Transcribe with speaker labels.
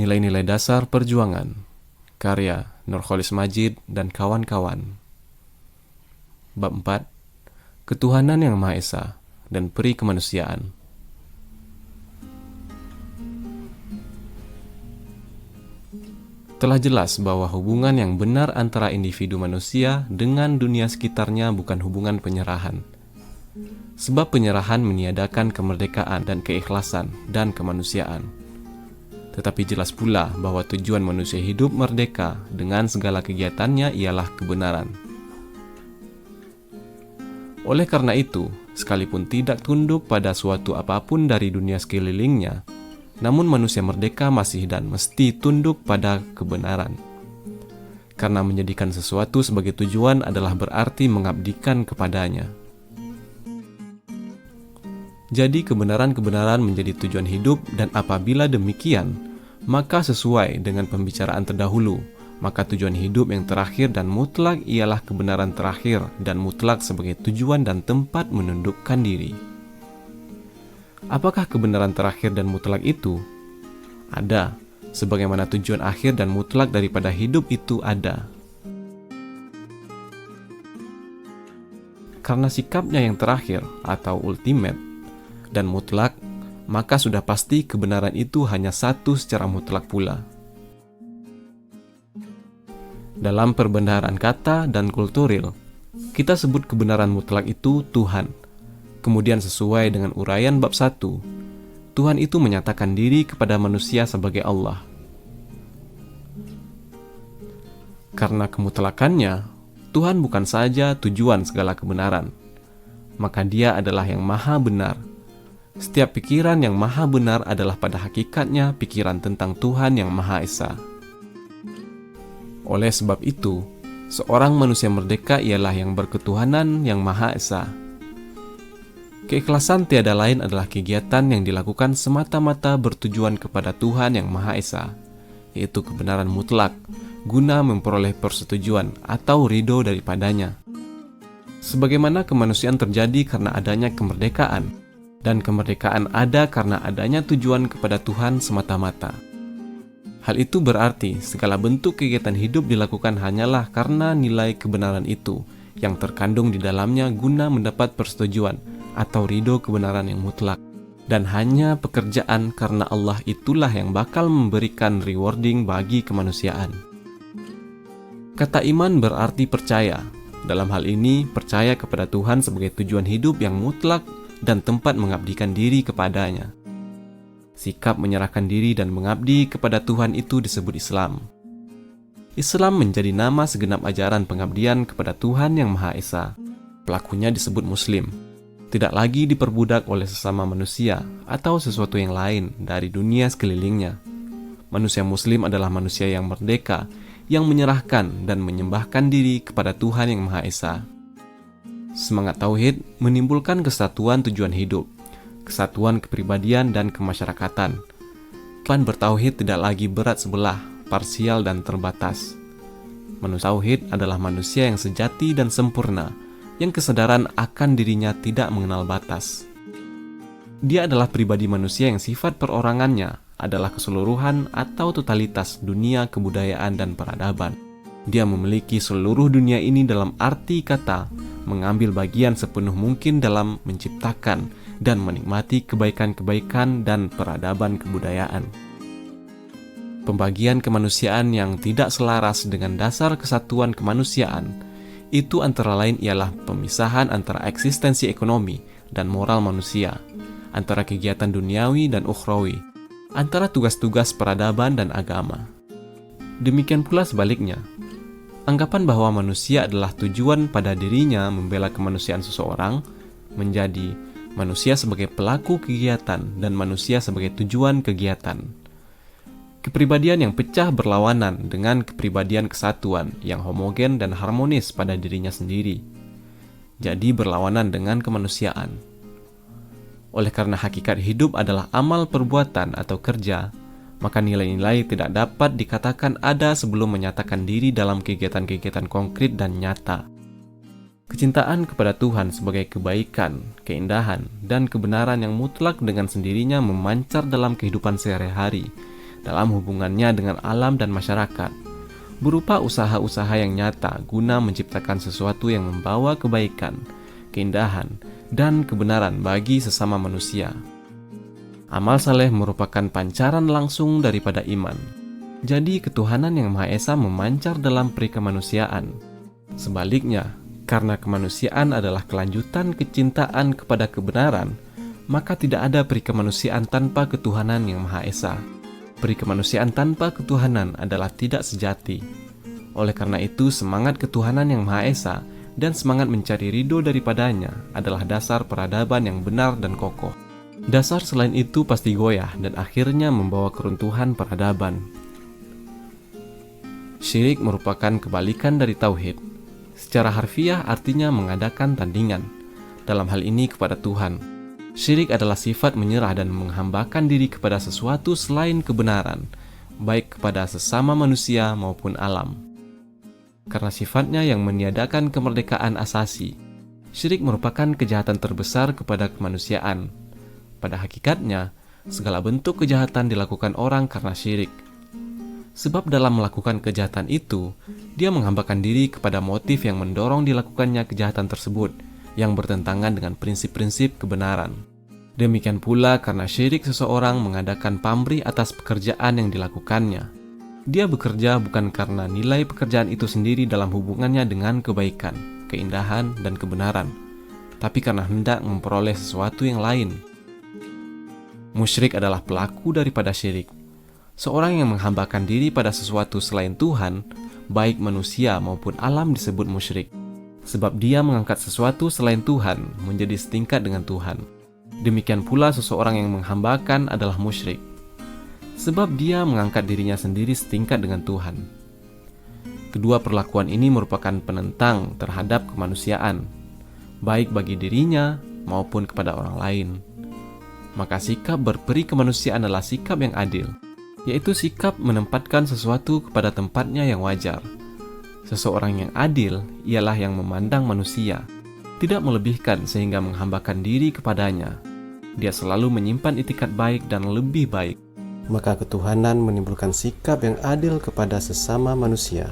Speaker 1: Nilai-nilai dasar perjuangan. Karya Nurcholish Madjid dan kawan-kawan. Bab 4. Ketuhanan yang Maha Esa dan peri kemanusiaan. Telah jelas bahwa hubungan yang benar antara individu manusia dengan dunia sekitarnya bukan hubungan penyerahan. Sebab penyerahan meniadakan kemerdekaan dan keikhlasan dan kemanusiaan. Tetapi jelas pula bahwa tujuan manusia hidup merdeka dengan segala kegiatannya ialah kebenaran. Oleh karena itu, sekalipun tidak tunduk pada suatu apapun dari dunia sekelilingnya, namun manusia merdeka masih dan mesti tunduk pada kebenaran. Karena menjadikan sesuatu sebagai tujuan adalah berarti mengabdikan kepadanya. Jadi kebenaran-kebenaran menjadi tujuan hidup, dan apabila demikian, maka sesuai dengan pembicaraan terdahulu, maka tujuan hidup yang terakhir dan mutlak ialah kebenaran terakhir dan mutlak sebagai tujuan dan tempat menundukkan diri. Apakah kebenaran terakhir dan mutlak itu? Ada, sebagaimana tujuan akhir dan mutlak daripada hidup itu ada. Karena sikapnya yang terakhir atau ultimate dan mutlak, maka sudah pasti kebenaran itu hanya satu secara mutlak pula. Dalam perbendaharaan kata dan kulturil, kita sebut kebenaran mutlak itu Tuhan. Kemudian sesuai dengan uraian bab 1, Tuhan itu menyatakan diri kepada manusia sebagai Allah. Karena kemutlakannya, Tuhan bukan saja tujuan segala kebenaran, maka Dia adalah yang maha benar. Setiap pikiran yang maha benar adalah pada hakikatnya pikiran tentang Tuhan yang Maha Esa. Oleh sebab itu, seorang manusia merdeka ialah yang berketuhanan yang Maha Esa. Keikhlasan tiada lain adalah kegiatan yang dilakukan semata-mata bertujuan kepada Tuhan yang Maha Esa, yaitu kebenaran mutlak, guna memperoleh persetujuan atau ridho daripadanya. Sebagaimana kemanusiaan terjadi karena adanya kemerdekaan, dan kemerdekaan ada karena adanya tujuan kepada Tuhan semata-mata. Hal itu berarti segala bentuk kegiatan hidup dilakukan hanyalah karena nilai kebenaran itu yang terkandung di dalamnya guna mendapat persetujuan atau ridho kebenaran yang mutlak. Dan hanya pekerjaan karena Allah itulah yang bakal memberikan rewarding bagi kemanusiaan. Kata iman berarti percaya. Dalam hal ini, percaya kepada Tuhan sebagai tujuan hidup yang mutlak dan tempat mengabdikan diri kepadanya. Sikap menyerahkan diri dan mengabdi kepada Tuhan itu disebut Islam. Islam menjadi nama segenap ajaran pengabdian kepada Tuhan yang Maha Esa. Pelakunya disebut Muslim. Tidak lagi diperbudak oleh sesama manusia atau sesuatu yang lain dari dunia sekelilingnya. Manusia Muslim adalah manusia yang merdeka, yang menyerahkan dan menyembahkan diri kepada Tuhan yang Maha Esa. Semangat tauhid menimbulkan kesatuan tujuan hidup, kesatuan kepribadian dan kemasyarakatan. Pan bertauhid tidak lagi berat sebelah, parsial dan terbatas. Manusia tauhid adalah manusia yang sejati dan sempurna, yang kesadaran akan dirinya tidak mengenal batas. Dia adalah pribadi manusia yang sifat perorangannya adalah keseluruhan atau totalitas dunia kebudayaan dan peradaban. Dia memiliki seluruh dunia ini dalam arti kata, mengambil bagian sepenuh mungkin dalam menciptakan dan menikmati kebaikan-kebaikan dan peradaban kebudayaan. Pembagian kemanusiaan yang tidak selaras dengan dasar kesatuan kemanusiaan itu antara lain ialah pemisahan antara eksistensi ekonomi dan moral manusia, antara kegiatan duniawi dan ukhrawi, antara tugas-tugas peradaban dan agama. Demikian pula sebaliknya, anggapan bahwa manusia adalah tujuan pada dirinya membela kemanusiaan seseorang menjadi manusia sebagai pelaku kegiatan dan manusia sebagai tujuan kegiatan. Kepribadian yang pecah berlawanan dengan kepribadian kesatuan yang homogen dan harmonis pada dirinya sendiri. Jadi berlawanan dengan kemanusiaan. Oleh karena hakikat hidup adalah amal perbuatan atau kerja, maka nilai-nilai tidak dapat dikatakan ada sebelum menyatakan diri dalam kegiatan-kegiatan konkret dan nyata. Kecintaan kepada Tuhan sebagai kebaikan, keindahan, dan kebenaran yang mutlak dengan sendirinya memancar dalam kehidupan sehari-hari, dalam hubungannya dengan alam dan masyarakat, berupa usaha-usaha yang nyata guna menciptakan sesuatu yang membawa kebaikan, keindahan, dan kebenaran bagi sesama manusia. Amal saleh merupakan pancaran langsung daripada iman. Jadi ketuhanan yang Maha Esa memancar dalam perikemanusiaan. Sebaliknya, karena kemanusiaan adalah kelanjutan kecintaan kepada kebenaran, maka tidak ada perikemanusiaan tanpa ketuhanan yang Maha Esa. Perikemanusiaan tanpa ketuhanan adalah tidak sejati. Oleh karena itu, semangat ketuhanan yang Maha Esa dan semangat mencari ridho daripadanya adalah dasar peradaban yang benar dan kokoh. Dasar selain itu pasti goyah dan akhirnya membawa keruntuhan peradaban. Syirik merupakan kebalikan dari tauhid. Secara harfiah artinya mengadakan tandingan, dalam hal ini kepada Tuhan. Syirik adalah sifat menyerah dan menghambakan diri kepada sesuatu selain kebenaran, baik kepada sesama manusia maupun alam. Karena sifatnya yang meniadakan kemerdekaan asasi, syirik merupakan kejahatan terbesar kepada kemanusiaan. Pada hakikatnya, segala bentuk kejahatan dilakukan orang karena syirik. Sebab dalam melakukan kejahatan itu, dia menghambakan diri kepada motif yang mendorong dilakukannya kejahatan tersebut, yang bertentangan dengan prinsip-prinsip kebenaran. Demikian pula karena syirik seseorang mengadakan pamrih atas pekerjaan yang dilakukannya. Dia bekerja bukan karena nilai pekerjaan itu sendiri dalam hubungannya dengan kebaikan, keindahan, dan kebenaran, tapi karena hendak memperoleh sesuatu yang lain. Musyrik adalah pelaku daripada syirik. Seorang yang menghambakan diri pada sesuatu selain Tuhan, baik manusia maupun alam disebut musyrik. Sebab dia mengangkat sesuatu selain Tuhan menjadi setingkat dengan Tuhan. Demikian pula seseorang yang menghambakan adalah musyrik. Sebab dia mengangkat dirinya sendiri setingkat dengan Tuhan. Kedua perlakuan ini merupakan penentang terhadap kemanusiaan, baik bagi dirinya maupun kepada orang lain. Maka sikap berperi kemanusiaan adalah sikap yang adil, yaitu sikap menempatkan sesuatu kepada tempatnya yang wajar. Seseorang yang adil ialah yang memandang manusia, tidak melebihkan sehingga menghambakan diri kepadanya. Dia selalu menyimpan itikat baik dan lebih baik.
Speaker 2: Maka ketuhanan menimbulkan sikap yang adil kepada sesama manusia.